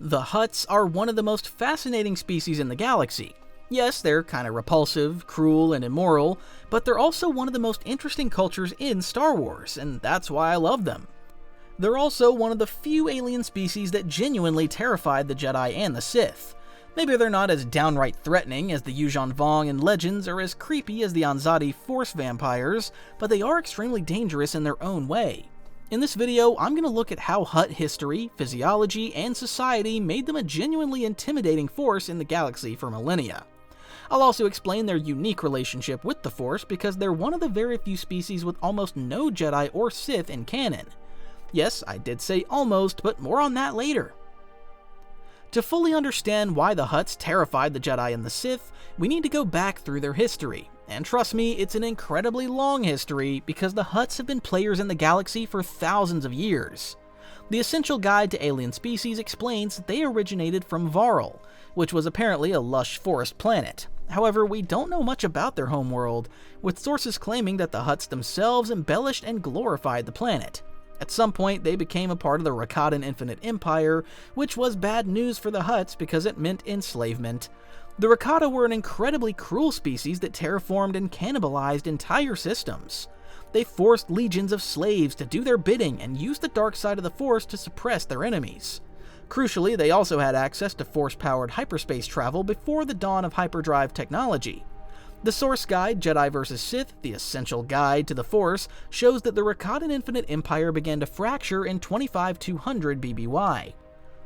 The Hutts are one of the most fascinating species in the galaxy. Yes, they're kinda repulsive, cruel, and immoral, but they're also one of the most interesting cultures in Star Wars, and that's why I love them. They're also one of the few alien species that genuinely terrified the Jedi and the Sith. Maybe they're not as downright threatening as the Yuuzhan Vong in Legends or as creepy as the Anzadi Force vampires, but they are extremely dangerous in their own way. In this video, I'm going to look at how Hutt history, physiology, and society made them a genuinely intimidating force in the galaxy for millennia. I'll also explain their unique relationship with the Force because they're one of the very few species with almost no Jedi or Sith in canon. Yes, I did say almost, but more on that later. To fully understand why the Hutts terrified the Jedi and the Sith, we need to go back through their history. And trust me, it's an incredibly long history because the Hutts have been players in the galaxy for thousands of years. The Essential Guide to Alien Species explains that they originated from Varl, which was apparently a lush forest planet. However, we don't know much about their homeworld, with sources claiming that the Hutts themselves embellished and glorified the planet. At some point, they became a part of the Rakatan Infinite Empire, which was bad news for the Hutts because it meant enslavement. The Rakata were an incredibly cruel species that terraformed and cannibalized entire systems. They forced legions of slaves to do their bidding and used the dark side of the Force to suppress their enemies. Crucially, they also had access to Force-powered hyperspace travel before the dawn of hyperdrive technology. The source guide, Jedi vs. Sith, the Essential Guide to the Force, shows that the Rakatan Infinite Empire began to fracture in 25200 BBY.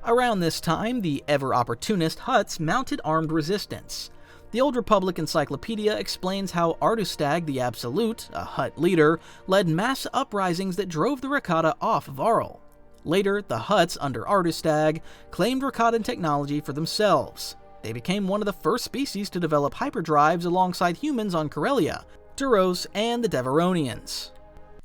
Around this time, the ever-opportunist Hutts mounted armed resistance. The Old Republic Encyclopedia explains how Ardustag the Absolute, a Hutt leader, led mass uprisings that drove the Rakata off Varl. Later, the Hutts, under Ardustag, claimed Rakatan technology for themselves. They became one of the first species to develop hyperdrives alongside humans on Corellia, Duros, and the Devaronians.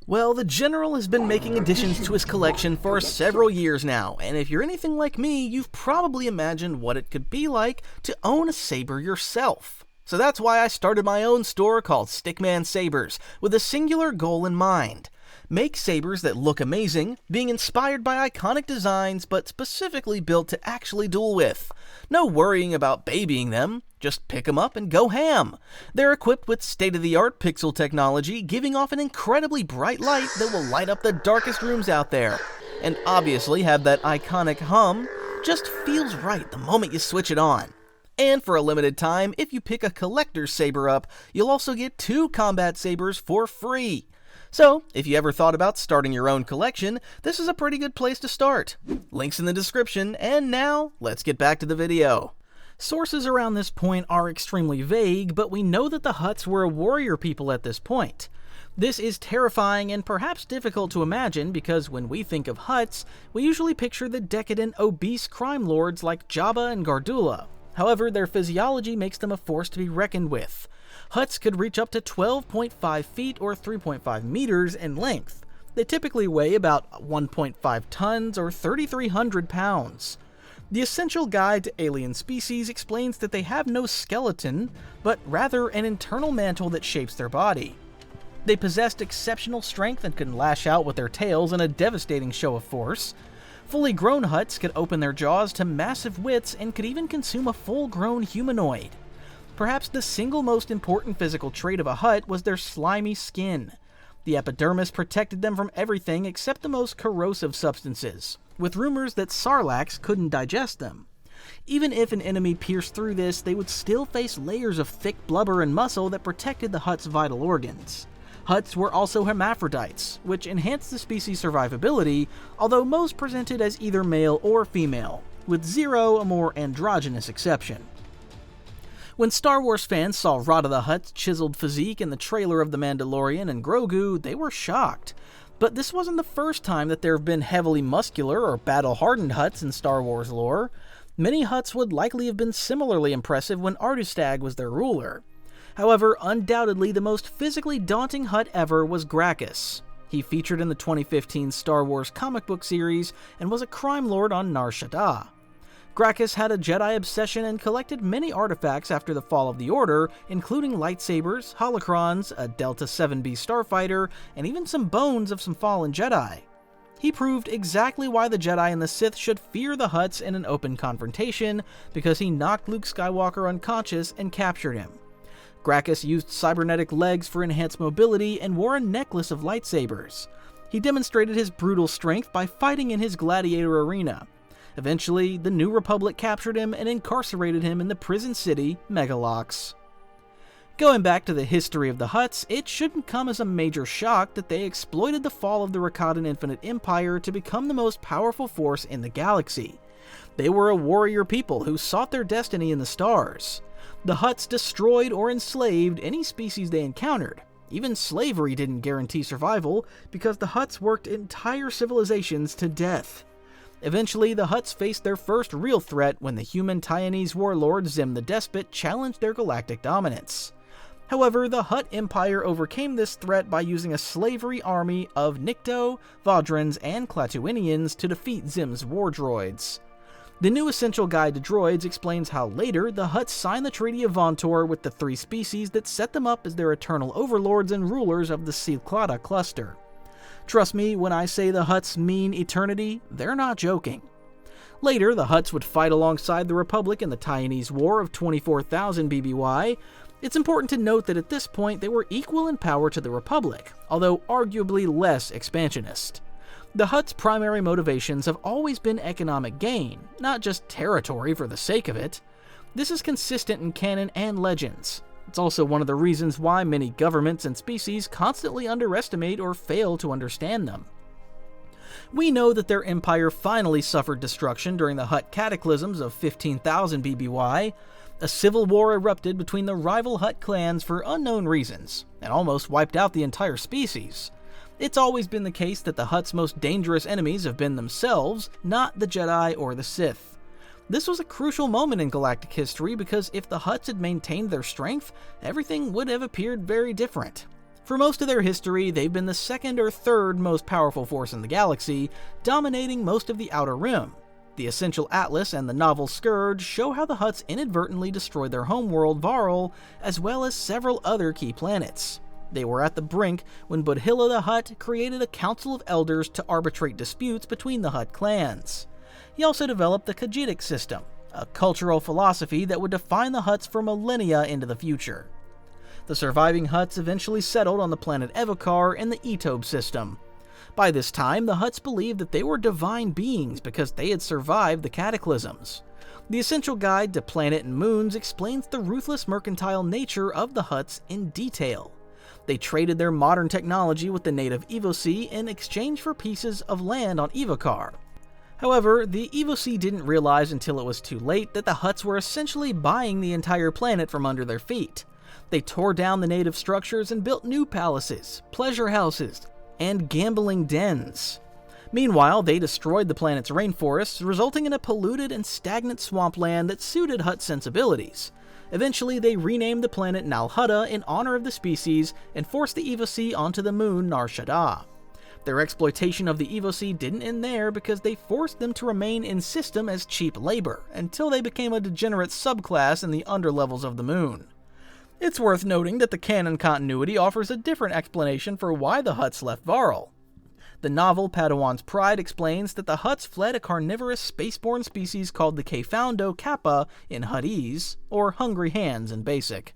Well, the General has been making additions to his collection for several years now, and if you're anything like me, you've probably imagined what it could be like to own a saber yourself. So that's why I started my own store called Stickman Sabers, with a singular goal in mind. Make sabers that look amazing, being inspired by iconic designs, but specifically built to actually duel with. No worrying about babying them, just pick them up and go ham. They're equipped with state-of-the-art pixel technology, giving off an incredibly bright light that will light up the darkest rooms out there. And obviously have that iconic hum, just feels right the moment you switch it on. And for a limited time, if you pick a collector's saber up, you'll also get 2 combat sabers for free. So, if you ever thought about starting your own collection, this is a pretty good place to start. Links in the description, and now, let's get back to the video. Sources around this point are extremely vague, but we know that the Hutts were a warrior people at this point. This is terrifying and perhaps difficult to imagine because when we think of Hutts, we usually picture the decadent, obese crime lords like Jabba and Gardula. However, their physiology makes them a force to be reckoned with. Hutts could reach up to 12.5 feet or 3.5 meters in length. They typically weigh about 1.5 tons or 3,300 pounds. The Essential Guide to Alien Species explains that they have no skeleton, but rather an internal mantle that shapes their body. They possessed exceptional strength and can lash out with their tails in a devastating show of force. Fully grown Hutts could open their jaws to massive widths and could even consume a full-grown humanoid. Perhaps the single most important physical trait of a Hutt was their slimy skin. The epidermis protected them from everything except the most corrosive substances, with rumors that Sarlaccs couldn't digest them. Even if an enemy pierced through this, they would still face layers of thick blubber and muscle that protected the Hutt's vital organs. Hutts were also hermaphrodites, which enhanced the species' survivability, although most presented as either male or female, with Zero a more androgynous exception. When Star Wars fans saw Rada the Hutt's chiseled physique in the trailer of The Mandalorian and Grogu, they were shocked. But this wasn't the first time that there have been heavily muscular or battle-hardened Hutts in Star Wars lore. Many Hutts would likely have been similarly impressive when Ardustag was their ruler. However, undoubtedly the most physically daunting Hutt ever was Gracchus. He featured in the 2015 Star Wars comic book series and was a crime lord on Nar Shaddaa. Gracchus had a Jedi obsession and collected many artifacts after the fall of the Order, including lightsabers, holocrons, a Delta 7B starfighter, and even some bones of some fallen Jedi. He proved exactly why the Jedi and the Sith should fear the Hutts in an open confrontation, because he knocked Luke Skywalker unconscious and captured him. Gracchus used cybernetic legs for enhanced mobility and wore a necklace of lightsabers. He demonstrated his brutal strength by fighting in his gladiator arena. Eventually, the New Republic captured him and incarcerated him in the prison city, Megalox. Going back to the history of the Hutts, it shouldn't come as a major shock that they exploited the fall of the Rakatan Infinite Empire to become the most powerful force in the galaxy. They were a warrior people who sought their destiny in the stars. The Hutts destroyed or enslaved any species they encountered. Even slavery didn't guarantee survival, because the Hutts worked entire civilizations to death. Eventually, the Hutts faced their first real threat when the human Taiwanese warlord Zim the Despot challenged their galactic dominance. However, the Hutt Empire overcame this threat by using a slavery army of Nikto, Vadrans, and Klatooinians to defeat Zim's war droids. The new Essential Guide to Droids explains how later the Hutts signed the Treaty of Vontor with the three species that set them up as their eternal overlords and rulers of the Silklada cluster. Trust me when I say the Hutts mean eternity, they're not joking. Later, the Hutts would fight alongside the Republic in the Taiwanese War of 24,000 BBY. It's important to note that at this point they were equal in power to the Republic, although arguably less expansionist. The Hutts' primary motivations have always been economic gain, not just territory for the sake of it. This is consistent in canon and legends. It's also one of the reasons why many governments and species constantly underestimate or fail to understand them. We know that their empire finally suffered destruction during the Hutt cataclysms of 15,000 BBY. A civil war erupted between the rival Hutt clans for unknown reasons, and almost wiped out the entire species. It's always been the case that the Hutts' most dangerous enemies have been themselves, not the Jedi or the Sith. This was a crucial moment in galactic history because if the Hutts had maintained their strength, everything would have appeared very different. For most of their history, they've been the second or third most powerful force in the galaxy, dominating most of the Outer Rim. The Essential Atlas and the novel Scourge show how the Hutts inadvertently destroyed their homeworld Varl, as well as several other key planets. They were at the brink when Budhilla the Hutt created a council of elders to arbitrate disputes between the Hutt clans. He also developed the Khajiitic system, a cultural philosophy that would define the Hutts for millennia into the future. The surviving Hutts eventually settled on the planet Evokar in the Etobe system. By this time, the Hutts believed that they were divine beings because they had survived the cataclysms. The Essential Guide to Planet and Moons explains the ruthless mercantile nature of the Hutts in detail. They traded their modern technology with the native Evosi in exchange for pieces of land on Evokar. However, the Evosi didn't realize until it was too late that the Hutts were essentially buying the entire planet from under their feet. They tore down the native structures and built new palaces, pleasure houses, and gambling dens. Meanwhile, they destroyed the planet's rainforests, resulting in a polluted and stagnant swampland that suited Hutt sensibilities. Eventually, they renamed the planet Nal Hutta in honor of the species and forced the Evosi onto the moon Nar Shaddaa. Their exploitation of the Evosi didn't end there because they forced them to remain in system as cheap labor until they became a degenerate subclass in the underlevels of the moon. It's worth noting that the canon continuity offers a different explanation for why the Hutts left Varl. The novel Padawan's Pride explains that the Hutts fled a carnivorous spaceborne species called the Kefaundo Kappa in Huttese, or Hungry Hands in Basic.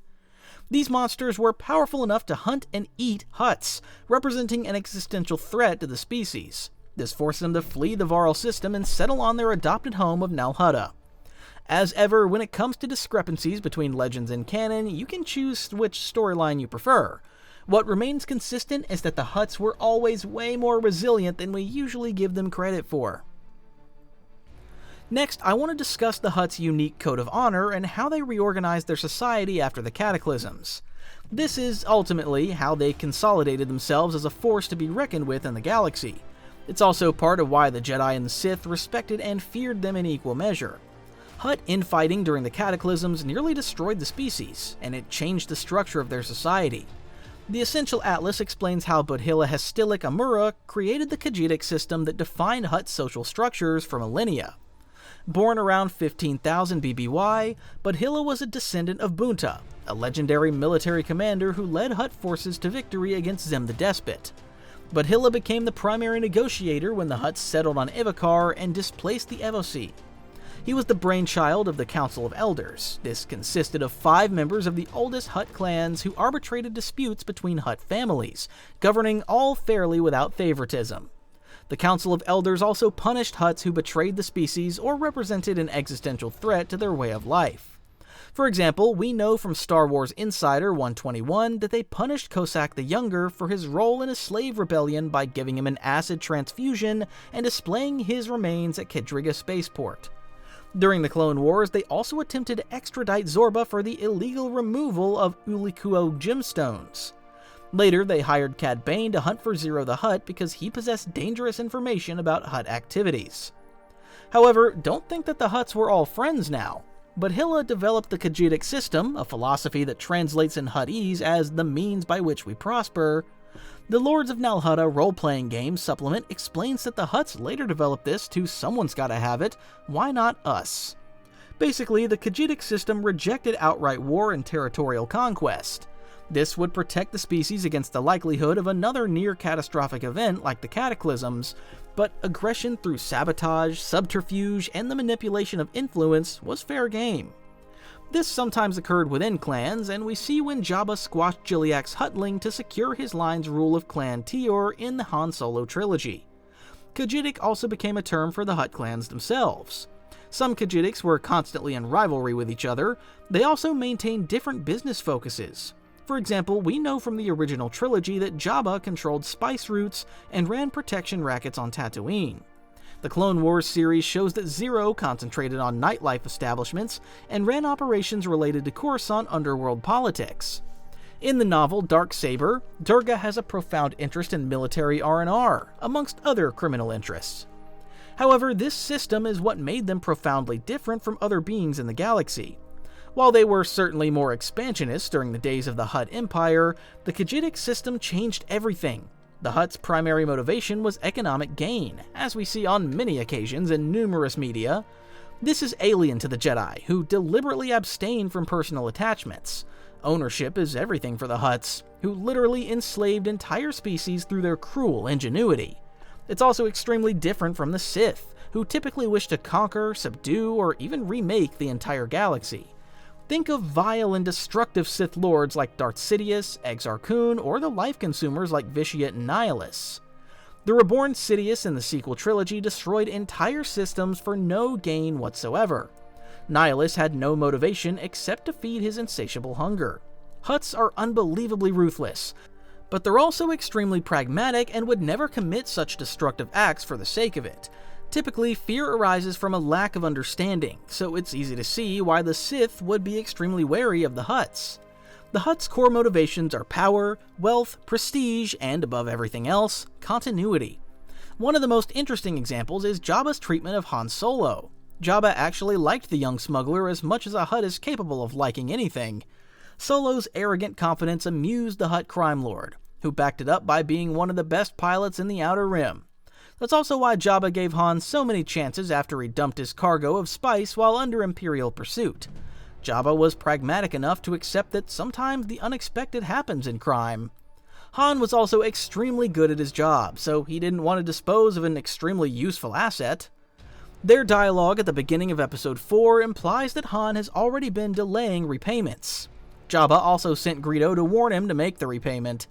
These monsters were powerful enough to hunt and eat Hutts, representing an existential threat to the species. This forced them to flee the Varl system and settle on their adopted home of Nal Hutta. As ever, when it comes to discrepancies between legends and canon, you can choose which storyline you prefer. What remains consistent is that the Hutts were always way more resilient than we usually give them credit for. Next, I want to discuss the Hutts' unique code of honor and how they reorganized their society after the cataclysms. This is ultimately how they consolidated themselves as a force to be reckoned with in the galaxy. It's also part of why the Jedi and the Sith respected and feared them in equal measure. Hutt infighting during the cataclysms nearly destroyed the species, and it changed the structure of their society. The Essential Atlas explains how Budhilla Hestilik Amura created the Khajiitic system that defined Hutt's social structures for millennia. Born around 15,000 BBY, Budhilla was a descendant of Bunta, a legendary military commander who led Hutt forces to victory against Zim the Despot. But Hilla became the primary negotiator when the Hutts settled on Ivakar and displaced the Evosi. He was the brainchild of the Council of Elders. This consisted of 5 members of the oldest Hutt clans who arbitrated disputes between Hutt families, governing all fairly without favoritism. The Council of Elders also punished Hutts who betrayed the species or represented an existential threat to their way of life. For example, we know from Star Wars Insider 121 that they punished Cossack the Younger for his role in a slave rebellion by giving him an acid transfusion and displaying his remains at Kedriga Spaceport. During the Clone Wars, they also attempted to extradite Zorba for the illegal removal of Ulikuo gemstones. Later, they hired Cad Bane to hunt for Zero the Hutt because he possessed dangerous information about Hutt activities. However, don't think that the Hutts were all friends now. But Hilla developed the Khajiitic system, a philosophy that translates in Huttese as the means by which we prosper. The Lords of Nalhutta role-playing game supplement explains that the Hutts later developed this to someone's gotta have it, why not us? Basically, the Khajiitic system rejected outright war and territorial conquest. This would protect the species against the likelihood of another near-catastrophic event like the Cataclysms, but aggression through sabotage, subterfuge, and the manipulation of influence was fair game. This sometimes occurred within clans, and we see when Jabba squashed Gilliack's Huttling to secure his line's rule of Clan Tior in the Han Solo trilogy. Khajiitic also became a term for the Hutt clans themselves. Some Khajiitics were constantly in rivalry with each other. They also maintained different business focuses. For example, we know from the original trilogy that Jabba controlled spice routes and ran protection rackets on Tatooine. The Clone Wars series shows that Zero concentrated on nightlife establishments and ran operations related to Coruscant underworld politics. In the novel Dark Saber, Durga has a profound interest in military R&R, amongst other criminal interests. However, this system is what made them profoundly different from other beings in the galaxy. While they were certainly more expansionist during the days of the Hutt Empire, the Khajiitic system changed everything. The Hutt's primary motivation was economic gain, as we see on many occasions in numerous media. This is alien to the Jedi, who deliberately abstain from personal attachments. Ownership is everything for the Hutts, who literally enslaved entire species through their cruel ingenuity. It's also extremely different from the Sith, who typically wish to conquer, subdue, or even remake the entire galaxy. Think of vile and destructive Sith Lords like Darth Sidious, Exar Kun, or the life consumers like Vitiate and Nihilus. The reborn Sidious in the sequel trilogy destroyed entire systems for no gain whatsoever. Nihilus had no motivation except to feed his insatiable hunger. Hutts are unbelievably ruthless, but they're also extremely pragmatic and would never commit such destructive acts for the sake of it. Typically, fear arises from a lack of understanding, so it's easy to see why the Sith would be extremely wary of the Hutts. The Hutts' core motivations are power, wealth, prestige, and above everything else, continuity. One of the most interesting examples is Jabba's treatment of Han Solo. Jabba actually liked the young smuggler as much as a Hutt is capable of liking anything. Solo's arrogant confidence amused the Hutt crime lord, who backed it up by being one of the best pilots in the Outer Rim. That's also why Jabba gave Han so many chances after he dumped his cargo of spice while under Imperial pursuit. Jabba was pragmatic enough to accept that sometimes the unexpected happens in crime. Han was also extremely good at his job, so he didn't want to dispose of an extremely useful asset. Their dialogue at the beginning of Episode 4 implies that Han has already been delaying repayments. Jabba also sent Greedo to warn him to make the repayment.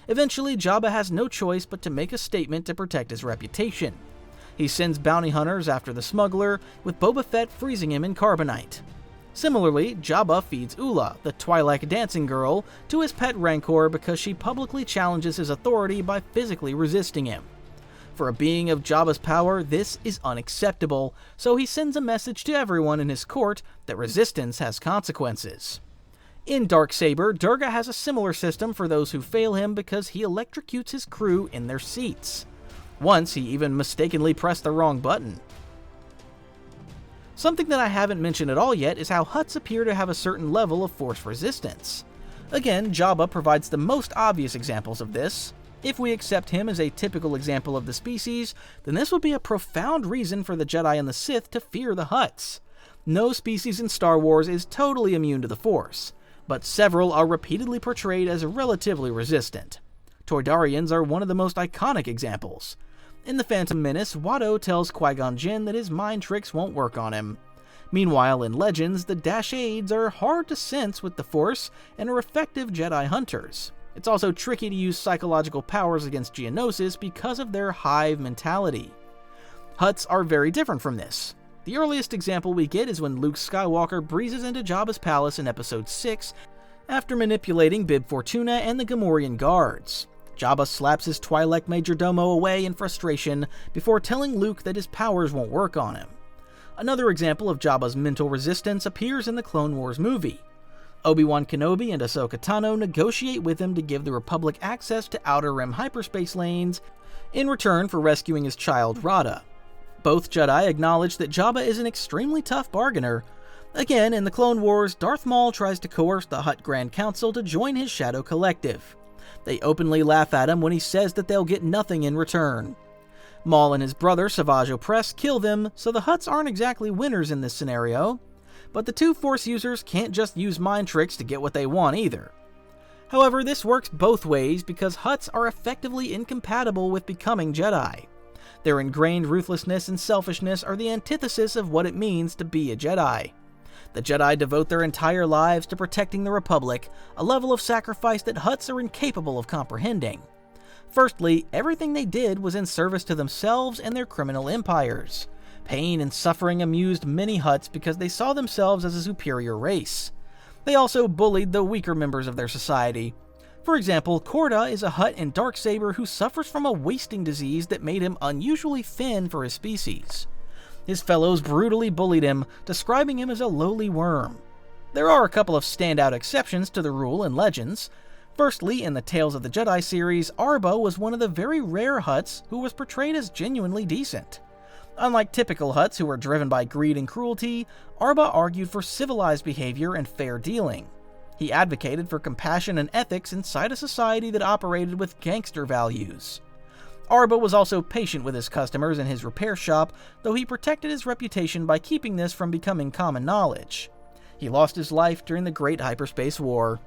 Eventually, Jabba has no choice but to make a statement to protect his reputation. He sends bounty hunters after the smuggler, with Boba Fett freezing him in carbonite. Similarly, Jabba feeds Ula, the Twi'lek dancing girl, to his pet Rancor because she publicly challenges his authority by physically resisting him. For a being of Jabba's power, this is unacceptable, so he sends a message to everyone in his court that resistance has consequences. In Dark Saber, Durga has a similar system for those who fail him because he electrocutes his crew in their seats. Once, he even mistakenly pressed the wrong button. Something that I haven't mentioned at all yet is how Hutts appear to have a certain level of force resistance. Again, Jabba provides the most obvious examples of this. If we accept him as a typical example of the species, then this would be a profound reason for the Jedi and the Sith to fear the Hutts. No species in Star Wars is totally immune to the Force, but several are repeatedly portrayed as relatively resistant. Toydarians are one of the most iconic examples. In The Phantom Menace, Watto tells Qui-Gon Jinn that his mind tricks won't work on him. Meanwhile, in Legends, the Dash-Aids are hard to sense with the Force and are effective Jedi hunters. It's also tricky to use psychological powers against Geonosis because of their hive mentality. Hutts are very different from this. The earliest example we get is when Luke Skywalker breezes into Jabba's palace in Episode 6 after manipulating Bib Fortuna and the Gamorrean guards. Jabba slaps his Twi'lek majordomo away in frustration before telling Luke that his powers won't work on him. Another example of Jabba's mental resistance appears in the Clone Wars movie. Obi-Wan Kenobi and Ahsoka Tano negotiate with him to give the Republic access to Outer Rim hyperspace lanes in return for rescuing his child Rada. Both Jedi acknowledge that Jabba is an extremely tough bargainer. Again, in the Clone Wars, Darth Maul tries to coerce the Hutt Grand Council to join his Shadow Collective. They openly laugh at him when he says that they'll get nothing in return. Maul and his brother Savage Opress kill them, so the Hutts aren't exactly winners in this scenario. But the two Force users can't just use mind tricks to get what they want either. However, this works both ways because Hutts are effectively incompatible with becoming Jedi. Their ingrained ruthlessness and selfishness are the antithesis of what it means to be a Jedi. The Jedi devote their entire lives to protecting the Republic, a level of sacrifice that Hutts are incapable of comprehending. Firstly, everything they did was in service to themselves and their criminal empires. Pain and suffering amused many Hutts because they saw themselves as a superior race. They also bullied the weaker members of their society. For example, Korda is a Hutt and Darksaber who suffers from a wasting disease that made him unusually thin for his species. His fellows brutally bullied him, describing him as a lowly worm. There are a couple of standout exceptions to the rule in Legends. Firstly, in the Tales of the Jedi series, Arba was one of the very rare Hutts who was portrayed as genuinely decent. Unlike typical Hutts who are driven by greed and cruelty, Arba argued for civilized behavior and fair dealing. He advocated for compassion and ethics inside a society that operated with gangster values. Arba was also patient with his customers in his repair shop, though he protected his reputation by keeping this from becoming common knowledge. He lost his life during the Great Hyperspace War.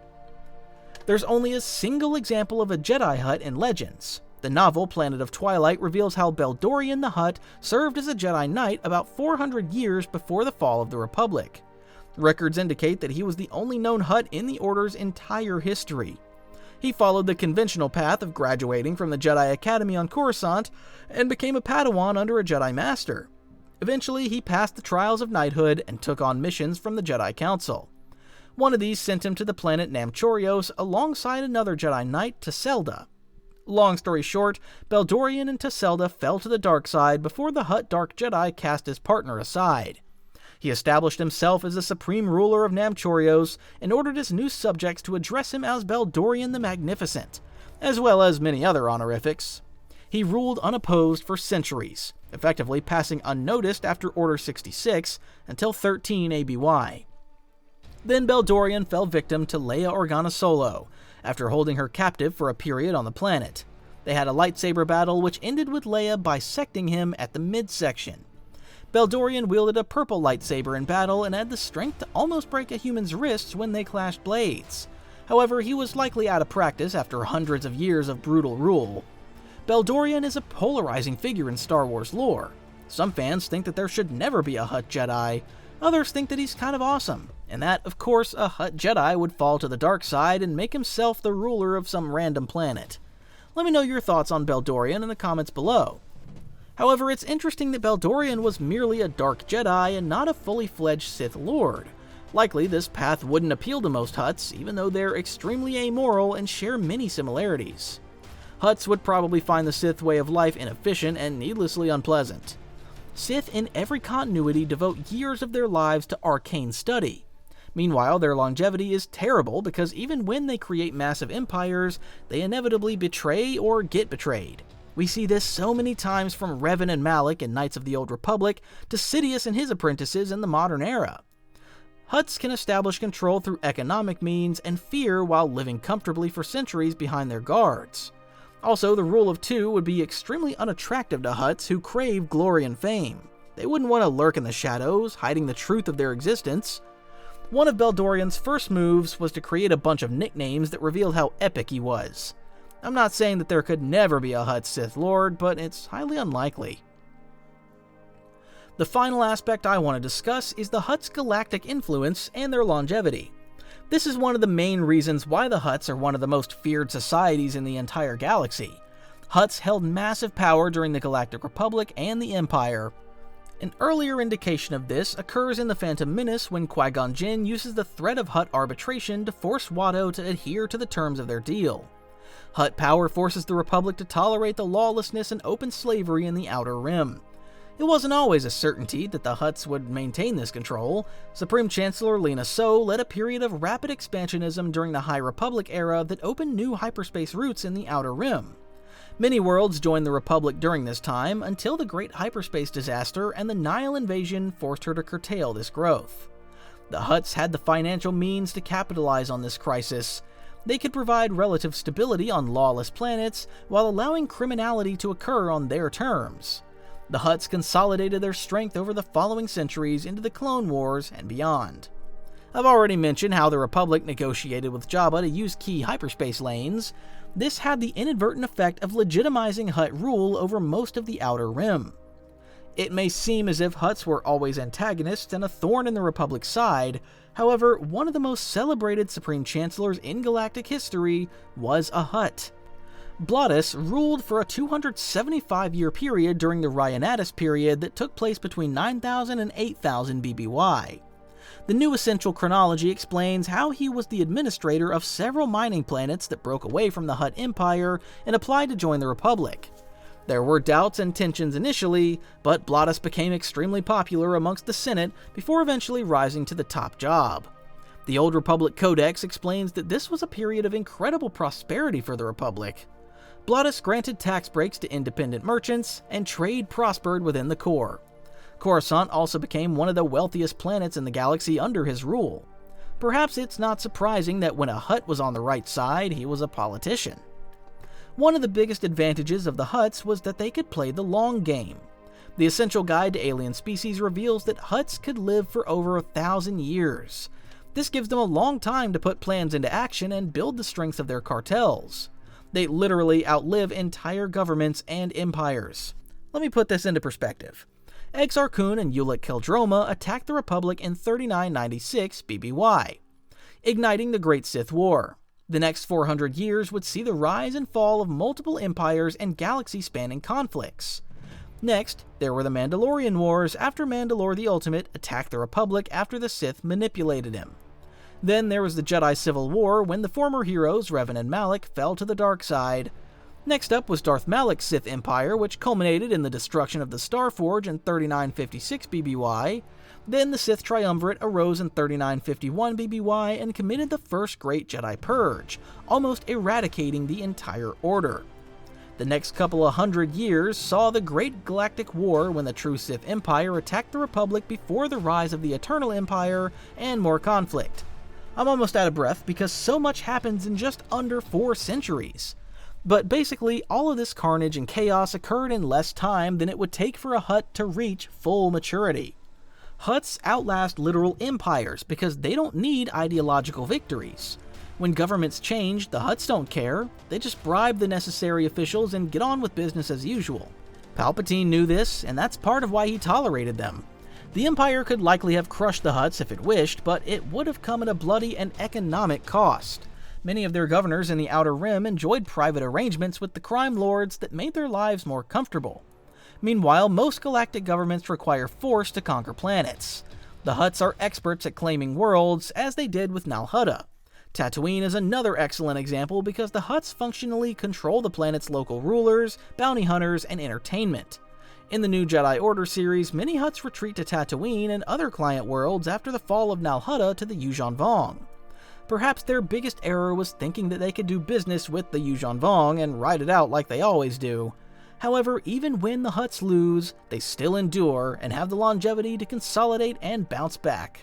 There's only a single example of a Jedi Hutt in Legends. The novel Planet of Twilight reveals how Beldorian the Hutt served as a Jedi Knight about 400 years before the fall of the Republic. Records indicate that he was the only known Hutt in the Order's entire history. He followed the conventional path of graduating from the Jedi Academy on Coruscant and became a Padawan under a Jedi Master. Eventually, he passed the trials of knighthood and took on missions from the Jedi Council. One of these sent him to the planet Namchorios alongside another Jedi Knight, Tesselda. Long story short, Beldorian and Tesselda fell to the dark side before the Hutt Dark Jedi cast his partner aside. He established himself as the supreme ruler of Namchorios and ordered his new subjects to address him as Beldorian the Magnificent, as well as many other honorifics. He ruled unopposed for centuries, effectively passing unnoticed after Order 66 until 13 ABY. Then Beldorian fell victim to Leia Organa Solo, after holding her captive for a period on the planet. They had a lightsaber battle which ended with Leia bisecting him at the midsection. Beldorian wielded a purple lightsaber in battle and had the strength to almost break a human's wrists when they clashed blades. However, he was likely out of practice after hundreds of years of brutal rule. Beldorian is a polarizing figure in Star Wars lore. Some fans think that there should never be a Hutt Jedi. Others think that he's kind of awesome, and that, of course, a Hutt Jedi would fall to the dark side and make himself the ruler of some random planet. Let me know your thoughts on Beldorian in the comments below. However, it's interesting that Beldorian was merely a Dark Jedi and not a fully fledged Sith Lord. Likely, this path wouldn't appeal to most Hutts, even though they're extremely amoral and share many similarities. Hutts would probably find the Sith way of life inefficient and needlessly unpleasant. Sith in every continuity devote years of their lives to arcane study. Meanwhile, their longevity is terrible because even when they create massive empires, they inevitably betray or get betrayed. We see this so many times from Revan and Malak in Knights of the Old Republic to Sidious and his apprentices in the modern era. Hutts can establish control through economic means and fear while living comfortably for centuries behind their guards. Also, the rule of two would be extremely unattractive to Hutts who crave glory and fame. They wouldn't want to lurk in the shadows, hiding the truth of their existence. One of Beldorian's first moves was to create a bunch of nicknames that revealed how epic he was. I'm not saying that there could never be a Hutt Sith Lord, but it's highly unlikely. The final aspect I want to discuss is the Hutt's galactic influence and their longevity. This is one of the main reasons why the Hutts are one of the most feared societies in the entire galaxy. Hutts held massive power during the Galactic Republic and the Empire. An earlier indication of this occurs in The Phantom Menace when Qui-Gon Jinn uses the threat of Hutt arbitration to force Watto to adhere to the terms of their deal. Hutt power forces the Republic to tolerate the lawlessness and open slavery in the Outer Rim. It wasn't always a certainty that the Hutts would maintain this control. Supreme Chancellor Lina Soh led a period of rapid expansionism during the High Republic era that opened new hyperspace routes in the Outer Rim. Many worlds joined the Republic during this time until the Great Hyperspace Disaster and the Nihil invasion forced her to curtail this growth. The Hutts had the financial means to capitalize on this crisis. They could provide relative stability on lawless planets while allowing criminality to occur on their terms. The Hutts consolidated their strength over the following centuries into the Clone Wars and beyond. I've already mentioned how the Republic negotiated with Jabba to use key hyperspace lanes. This had the inadvertent effect of legitimizing Hutt rule over most of the Outer Rim. It may seem as if Hutts were always antagonists and a thorn in the Republic's side. However, one of the most celebrated Supreme Chancellors in galactic history was a Hutt. Blottus ruled for a 275-year period during the Ryanadis period that took place between 9000 and 8000 BBY. The New Essential Chronology explains how he was the administrator of several mining planets that broke away from the Hutt Empire and applied to join the Republic. There were doubts and tensions initially, but Blottus became extremely popular amongst the Senate before eventually rising to the top job. The Old Republic Codex explains that this was a period of incredible prosperity for the Republic. Blottus granted tax breaks to independent merchants, and trade prospered within the core. Coruscant also became one of the wealthiest planets in the galaxy under his rule. Perhaps it's not surprising that when a Hutt was on the right side, he was a politician. One of the biggest advantages of the Hutts was that they could play the long game. The Essential Guide to Alien Species reveals that Hutts could live for over 1,000 years. This gives them a long time to put plans into action and build the strengths of their cartels. They literally outlive entire governments and empires. Let me put this into perspective. Exar Kun and Ulic Qel-Droma attacked the Republic in 3996 BBY, igniting the Great Sith War. The next 400 years would see the rise and fall of multiple empires and galaxy-spanning conflicts. Next, there were the Mandalorian Wars after Mandalore the Ultimate attacked the Republic after the Sith manipulated him. Then there was the Jedi Civil War when the former heroes Revan and Malak fell to the dark side. Next up was Darth Malak's Sith Empire, which culminated in the destruction of the Starforge in 3956 BBY. Then the Sith Triumvirate arose in 3951 BBY and committed the first Great Jedi Purge, almost eradicating the entire Order. The next couple of hundred years saw the Great Galactic War when the true Sith Empire attacked the Republic before the rise of the Eternal Empire and more conflict. I'm almost out of breath because so much happens in just under 4 centuries. But basically, all of this carnage and chaos occurred in less time than it would take for a Hutt to reach full maturity. Hutts outlast literal empires because they don't need ideological victories. When governments change, the Hutts don't care. They just bribe the necessary officials and get on with business as usual. Palpatine knew this, and that's part of why he tolerated them. The Empire could likely have crushed the Hutts if it wished, but it would have come at a bloody and economic cost. Many of their governors in the Outer Rim enjoyed private arrangements with the crime lords that made their lives more comfortable. Meanwhile, most galactic governments require force to conquer planets. The Hutts are experts at claiming worlds, as they did with Nal Hutta. Tatooine is another excellent example because the Hutts functionally control the planet's local rulers, bounty hunters, and entertainment. In the new Jedi Order series, many Hutts retreat to Tatooine and other client worlds after the fall of Nal Hutta to the Yuuzhan Vong. Perhaps their biggest error was thinking that they could do business with the Yuuzhan Vong and ride it out like they always do. However, even when the Hutts lose, they still endure and have the longevity to consolidate and bounce back.